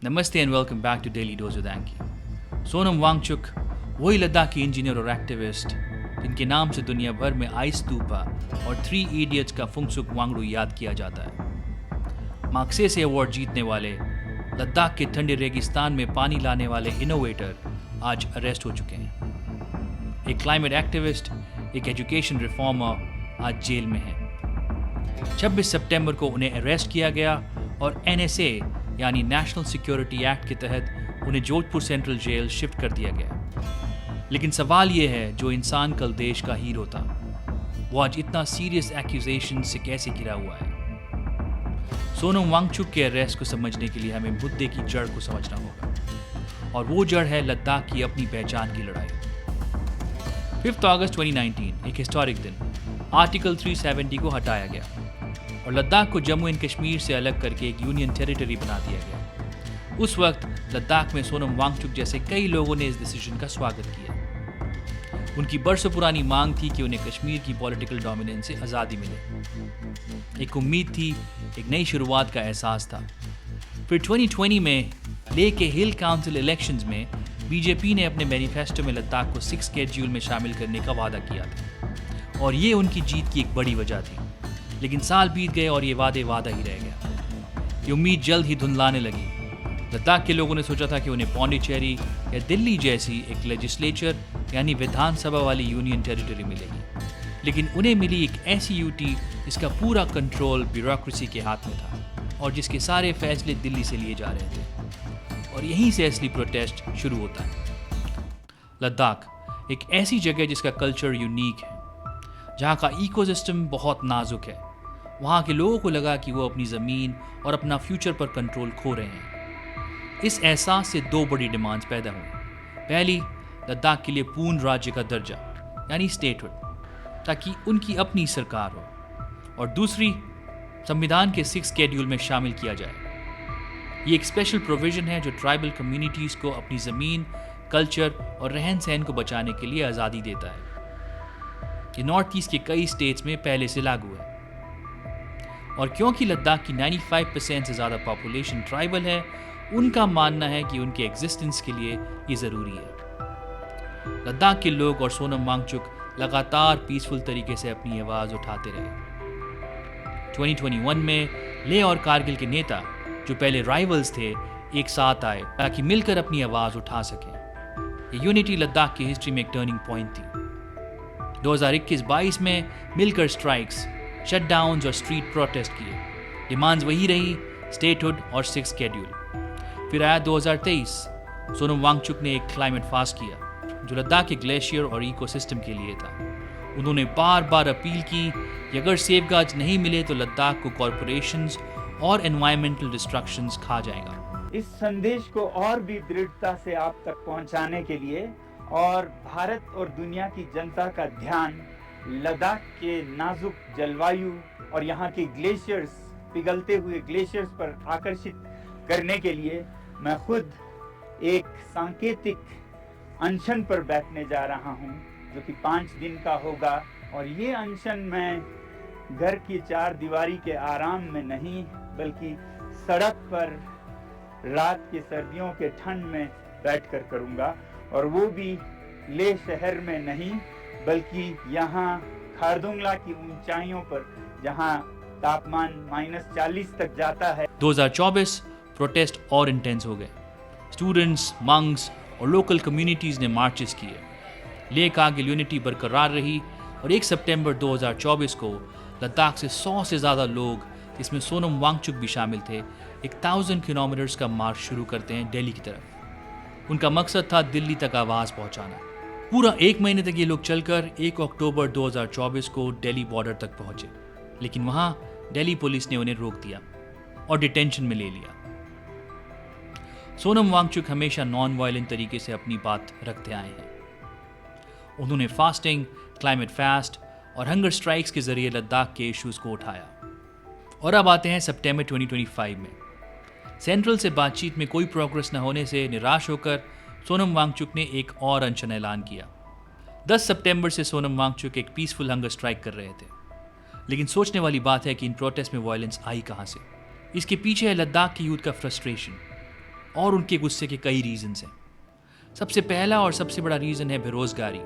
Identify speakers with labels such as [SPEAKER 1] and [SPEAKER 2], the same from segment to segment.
[SPEAKER 1] नमस्ते and welcome back to daily dose with Anky. Sonam Wangchuk वही Ladakhi engineer और एक्टिविस्ट जिनके नाम से दुनिया भर में आइस स्तूपा और 3 इडियट्स का फुंगसुक वांगडू याद किया जाता है। मार्क्सेसे अवार्ड जीतने वाले लद्दाख के ठंडे रेगिस्तान में पानी लाने वाले इनोवेटर आज अरेस्ट हो चुके हैं। एक क्लाइमेट एक्टिविस्ट, एक एजुकेशन रिफॉर्मर आज जेल में है। 26 सितंबर को उन्हें अरेस्ट किया गया और NSA यानी नेशनल सिक्योरिटी एक्ट के तहत उन्हें जोधपुर सेंट्रल जेल शिफ्ट कर दिया गया। लेकिन सवाल यह है, जो इंसान कल देश का हीरो था, वो आज इतना सीरियस एक्यूजेशन से कैसे घिरा हुआ है? सोनम वांगचुक के अरेस्ट को समझने के लिए हमें मुद्दे की जड़ को समझना होगा, और वो जड़ है लद्दाख की अपनी पहचान की लड़ाई। 5 अगस्त 2019 एक हिस्टोरिक दिन, आर्टिकल 370 को हटाया गया और लद्दाख को जम्मू एंड कश्मीर से अलग करके एक यूनियन टेरिटरी बना दिया गया। उस वक्त लद्दाख में सोनम वांगचुक जैसे कई लोगों ने इस डिसीजन का स्वागत किया। उनकी बरसों पुरानी मांग थी कि उन्हें कश्मीर की पॉलिटिकल डोमिनेंस से आज़ादी मिले। एक उम्मीद थी, एक नई शुरुआत का एहसास था। फिर 2020 में लेह के हिल काउंसिल इलेक्शंस में बीजेपी ने अपने मैनिफेस्टो में लद्दाख को 6 शेड्यूल में शामिल करने का वादा किया था, और ये उनकी जीत की एक बड़ी वजह थी। लेकिन साल बीत गए और ये वादा ही रह गया। ये उम्मीद जल्द ही धुंधलाने लगी। लद्दाख के लोगों ने सोचा था कि उन्हें पौंडीचेरी या दिल्ली जैसी एक लेजिस्लेचर यानी विधानसभा वाली यूनियन टेरिटरी मिलेगी, लेकिन उन्हें मिली एक ऐसी यूटी जिसका पूरा कंट्रोल ब्यूरोक्रेसी के हाथ में था और जिसके सारे फैसले दिल्ली से लिए जा रहे थे। और यहीं से असली प्रोटेस्ट शुरू होता है। लद्दाख एक ऐसी जगह जिसका कल्चर यूनिक है, जहाँ का इकोसिस्टम बहुत नाजुक है। वहाँ के लोगों को लगा कि वो अपनी ज़मीन और अपना फ्यूचर पर कंट्रोल खो रहे हैं। इस एहसास से 2 बड़ी डिमांड्स पैदा हुई। पहली, लद्दाख के लिए पूर्ण राज्य का दर्जा यानी स्टेटहुड, ताकि उनकी अपनी सरकार हो, और दूसरी, संविधान के 6 शेड्यूल में शामिल किया जाए। ये एक स्पेशल प्रोविजन है जो ट्राइबल कम्युनिटीज़ को अपनी ज़मीन, कल्चर और रहन सहन को बचाने के लिए आज़ादी देता है। ये नॉर्थ ईस्ट के कई स्टेट्स में पहले से लागू है, और क्योंकि लद्दाख की 95% से ज़्यादा पॉपुलेशन ट्राइबल है, उनका मानना है कि उनके एग्जिस्टेंस के लिए ये ज़रूरी है। लद्दाख के लोग और सोनम वांगचुक लगातार पीसफुल तरीके से अपनी आवाज़ उठाते रहे। 2021 में लेह और कारगिल के नेता, जो पहले राइवल्स थे, एक साथ आए ताकि मिलकर अपनी आवाज़ उठा सकें। ये यूनिटी लद्दाख की हिस्ट्री में एक टर्निंग पॉइंट थी। 2021-22 में मिलकर स्ट्राइक्स, शटडाउन्स और स्ट्रीट प्रोटेस्ट किए। डिमांड्स वही रही, स्टेटहुड और 6 शेड्यूल। फिर आया 2023। सोनम वांगचुक ने एक क्लाइमेट फास्ट किया जो लद्दाख के ग्लेशियर और इकोसिस्टम के लिए था। उन्होंने बार बार अपील की कि अगर सेफगार्ड्स नहीं मिले तो लद्दाख को कॉरपोरेशंस और एनवायरमेंटल डिस्ट्रक्शंस खा जाएगा।
[SPEAKER 2] इस संदेश को और भी दृढ़ता से आप तक पहुंचाने के लिए और भारत और दुनिया की जनता का ध्यान लद्दाख के नाजुक जलवायु और यहाँ के ग्लेशियर्स, पिघलते हुए ग्लेशियर्स पर आकर्षित करने के लिए मैं खुद एक सांकेतिक अनशन पर बैठने जा रहा हूँ, जो कि 5 दिन का होगा। और ये अनशन मैं घर की 4 दीवारी के आराम में नहीं, बल्कि सड़क पर रात के सर्दियों के ठंड में बैठकर करूँगा, और वो भी लेह शहर में नहीं, बल्कि यहाँ खारदुंगला की ऊंचाइयों पर, जहाँ तापमान -40 तक जाता है।
[SPEAKER 1] 2024 प्रोटेस्ट और इंटेंस हो गए। स्टूडेंट्स, मंक्स और लोकल कम्युनिटीज़ ने मार्चेस किए। लेह कारगिल यूनिटी बरकरार रही, और 1 सितंबर 2024 को लद्दाख से 100 से ज़्यादा लोग, जिसमें सोनम वांगचुक भी शामिल थे, 1000 किलोमीटर्स का मार्च शुरू करते हैं दिल्ली की तरफ। उनका मकसद था दिल्ली तक आवाज़ पहुंचाना। पूरा 1 महीने तक ये लोग चलकर 1 अक्टूबर 2024 को दिल्ली बॉर्डर तक पहुंचे, लेकिन वहां दिल्ली पुलिस ने उन्हें रोक दिया और डिटेंशन में ले लिया। सोनम वांगचुक हमेशा नॉन वायलेंट तरीके से अपनी बात रखते आए हैं। उन्होंने फास्टिंग, क्लाइमेट फास्ट और हंगर स्ट्राइक्स के जरिए लद्दाख के इश्यूज को उठाया। और अब आते हैं सितंबर 2025 में। सेंट्रल से बातचीत में कोई प्रोग्रेस न होने से निराश होकर सोनम वांगचुक ने एक और अनशन ऐलान किया। 10 सितंबर से सोनम वांगचुक एक पीसफुल हंगर स्ट्राइक कर रहे थे, लेकिन सोचने वाली बात है कि इन प्रोटेस्ट में वायलेंस आई कहाँ से। इसके पीछे है लद्दाख की यूथ का फ्रस्ट्रेशन। और उनके गुस्से के कई रीजंस हैं। सबसे पहला और सबसे बड़ा रीज़न है बेरोजगारी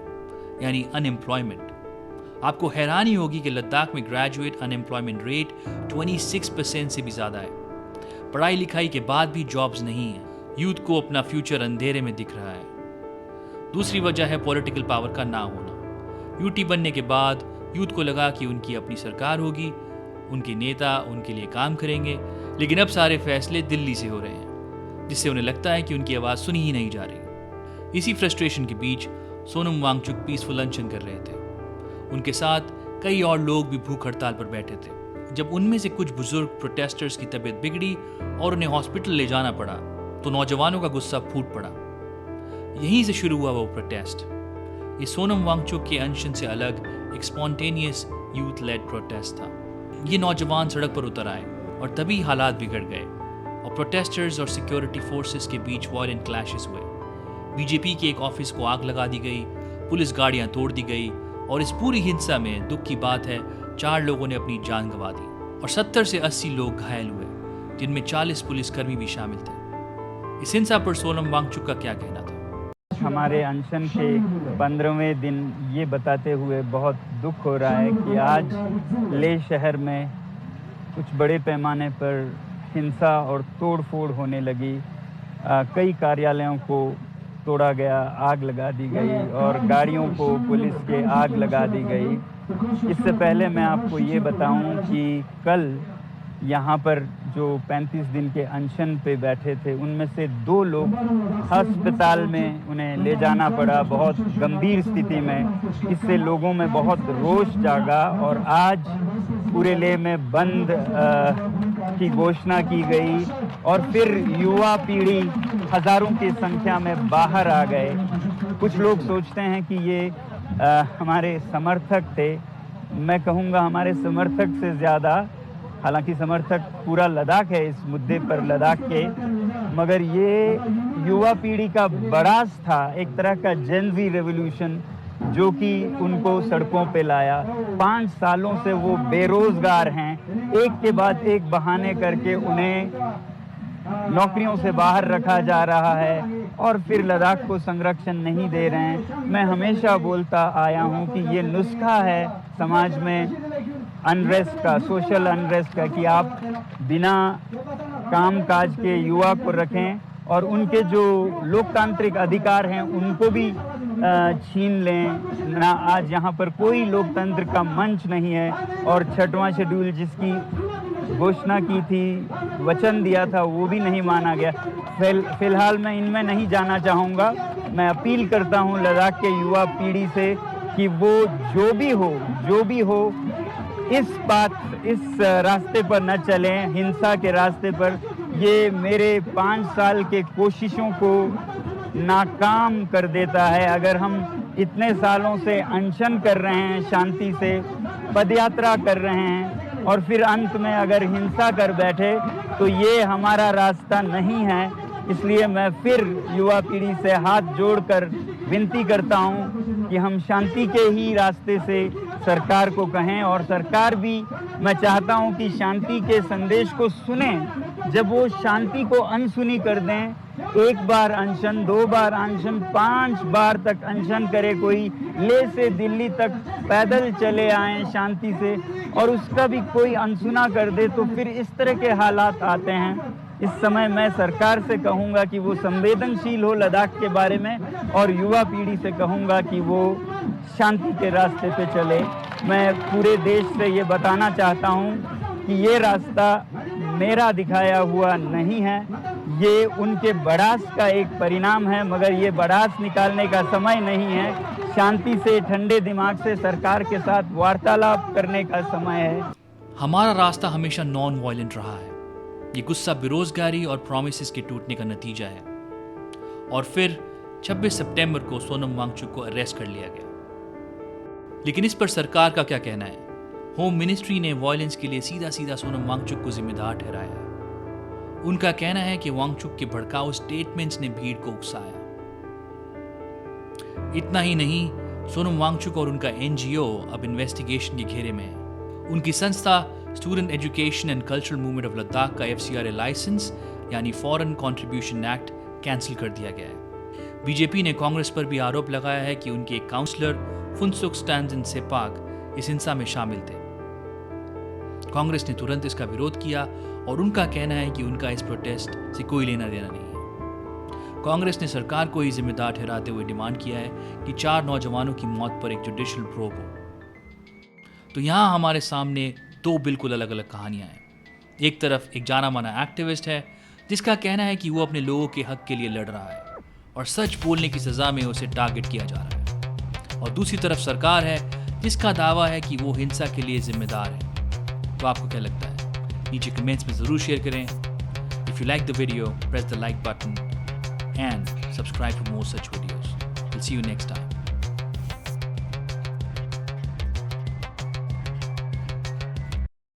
[SPEAKER 1] यानी अनएम्प्लॉयमेंट। आपको हैरानी होगी कि लद्दाख में ग्रेजुएट अनएम्प्लॉयमेंट रेट 26% से भी ज़्यादा है। पढ़ाई लिखाई के बाद भी जॉब्स नहीं है। यूथ को अपना फ्यूचर अंधेरे में दिख रहा है। दूसरी वजह है पॉलिटिकल पावर का ना होना। यूटी बनने के बाद यूथ को लगा कि उनकी अपनी सरकार होगी, उनके नेता उनके लिए काम करेंगे, लेकिन अब सारे फैसले दिल्ली से हो रहे हैं, जिससे उन्हें लगता है कि उनकी आवाज़ सुनी ही नहीं जा रही। इसी फ्रस्ट्रेशन के बीच सोनम वांगचुक पीसफुल अनशन कर रहे थे। उनके साथ कई और लोग भी भूख हड़ताल पर बैठे थे। जब उनमें से कुछ बुजुर्ग प्रोटेस्टर्स की तबीयत बिगड़ी और उन्हें हॉस्पिटल ले जाना पड़ा, तो नौजवानों का गुस्सा फूट पड़ा। यहीं से शुरू हुआ वो प्रोटेस्ट। ये सोनम वांगचुक के अनशन से अलग एक स्पॉन्टेनियस यूथ लेड प्रोटेस्ट था। ये नौजवान सड़क पर उतर आए और तभी हालात बिगड़ गए और प्रोटेस्टर्स और सिक्योरिटी फोर्सेस के बीच वायलेंट क्लैशेस हुए। बीजेपी के एक ऑफिस को आग लगा दी गई, पुलिस गाड़ियां तोड़ दी गई और इस पूरी हिंसा में दुख की बात है 4 लोगों ने अपनी जान गंवा दी और 70 से 80 लोग घायल हुए, जिनमें 40 पुलिसकर्मी भी शामिल थे। इस हिंसा पर सोनम वांगचुक का क्या कहना था?
[SPEAKER 2] हमारे अनशन के 15वें दिन ये बताते हुए बहुत दुख हो रहा है कि आज लेह शहर में कुछ बड़े पैमाने पर हिंसा और तोड़-फोड़ होने लगी। कई कार्यालयों को तोड़ा गया, आग लगा दी गई और गाड़ियों को पुलिस के आग लगा दी गई। इससे पहले मैं आपको ये बताऊं कि कल यहाँ पर जो 35 दिन के अनशन पे बैठे थे, उनमें से 2 लोग अस्पताल में उन्हें ले जाना पड़ा बहुत गंभीर स्थिति में। इससे लोगों में बहुत रोष जागा और आज पूरे लेह में बंद की घोषणा की गई और फिर युवा पीढ़ी हजारों की संख्या में बाहर आ गए। कुछ लोग सोचते हैं कि ये हमारे समर्थक थे। मैं कहूँगा हमारे समर्थक से ज़्यादा, हालांकि समर्थक पूरा लद्दाख है इस मुद्दे पर लद्दाख के, मगर ये युवा पीढ़ी का बड़ास था, एक तरह का जेन ज़ी रेवोल्यूशन जो कि उनको सड़कों पे लाया। 5 सालों से वो बेरोजगार हैं, एक के बाद एक बहाने करके उन्हें नौकरियों से बाहर रखा जा रहा है और फिर लद्दाख को संरक्षण नहीं दे रहे हैं। मैं हमेशा बोलता आया हूँ कि ये नुस्खा है समाज में अनरेस्ट का, सोशल अनरेस्ट का, कि आप बिना काम काज के युवा को रखें और उनके जो लोकतांत्रिक अधिकार हैं उनको भी छीन लें ना। आज यहाँ पर कोई लोकतंत्र का मंच नहीं है और 6वां शेड्यूल जिसकी घोषणा की थी, वचन दिया था, वो भी नहीं माना गया। फिलहाल मैं इनमें नहीं जाना चाहूँगा। मैं अपील करता हूँ लद्दाख के युवा पीढ़ी से कि वो जो भी हो इस रास्ते पर न चलें, हिंसा के रास्ते पर। ये मेरे 5 साल के कोशिशों को नाकाम कर देता है। अगर हम इतने सालों से अनशन कर रहे हैं, शांति से पदयात्रा कर रहे हैं और फिर अंत में अगर हिंसा कर बैठे तो ये हमारा रास्ता नहीं है। इसलिए मैं फिर युवा पीढ़ी से हाथ जोड़कर विनती करता हूं कि हम शांति के ही रास्ते से सरकार को कहें और सरकार भी, मैं चाहता हूं कि शांति के संदेश को सुने। जब वो शांति को अनसुनी कर दें, 1 बार अनशन, 2 बार अनशन, 5 बार तक अनशन करे कोई, लेह से दिल्ली तक पैदल चले आए शांति से और उसका भी कोई अनसुना कर दे, तो फिर इस तरह के हालात आते हैं। इस समय मैं सरकार से कहूँगा कि वो संवेदनशील हो लद्दाख के बारे में और युवा पीढ़ी से कहूँगा कि वो शांति के रास्ते पे चले। मैं पूरे देश से ये बताना चाहता हूँ कि ये रास्ता मेरा दिखाया हुआ नहीं है, ये उनके बड़ास का एक परिणाम है, मगर ये बड़ास निकालने का समय नहीं है। शांति से, ठंडे दिमाग से सरकार के साथ वार्तालाप करने का समय है।
[SPEAKER 1] हमारा रास्ता हमेशा नॉन वायलेंट रहा है। ये गुस्सा बेरोजगारी और प्रॉमिसेस के टूटने का नतीजा है। और फिर 26 सितंबर को सोनम वांगचुक को अरेस्ट कर लिया गया। लेकिन इस पर सरकार का क्या कहना है? होम मिनिस्ट्री ने वायलेंस के लिए सीधा सोनम वांगचुक को जिम्मेदार ठहराया है। उनका कहना है कि वांगचुक के भड़काऊ स्टेटमेंट्स ने भीड़ को उकसाया। इतना ही नहीं, सोनम वांगचुक और उनका एनजीओ अब इन्वेस्टिगेशन के घेरे में है। उनकी संस्था student education and cultural movement of Ladakh का FCRA लाइसेंस यानी फॉरेन कंट्रीब्यूशन एक्ट कैंसिल कर दिया गया है। बीजेपी ने कांग्रेस पर भी आरोप लगाया है कि उनके एक काउंसलर फुनसुक स्टैंडन सेपाक इस हिंसा में शामिल थे। कांग्रेस ने तुरंत इसका विरोध किया और उनका कहना है कि उनका इस प्रोटेस्ट से कोई लेना देना नहीं है। कांग्रेस ने सरकार को ही जिम्मेदार ठहराते हुए डिमांड किया है कि 4 नौजवानों की मौत पर एक जुडिशियल प्रोब हो। तो यहाँ हमारे सामने 2 बिल्कुल अलग अलग कहानियां हैं। एक तरफ एक जाना माना एक्टिविस्ट है जिसका कहना है कि वो अपने लोगों के हक के लिए लड़ रहा है और सच बोलने की सजा में उसे टारगेट किया जा रहा है, और दूसरी तरफ सरकार है जिसका दावा है कि वो हिंसा के लिए जिम्मेदार है। तो आपको क्या लगता है? नीचे कमेंट्स में जरूर शेयर करें। If you like the video, press the like button and subscribe for more such videos. Will see you next time.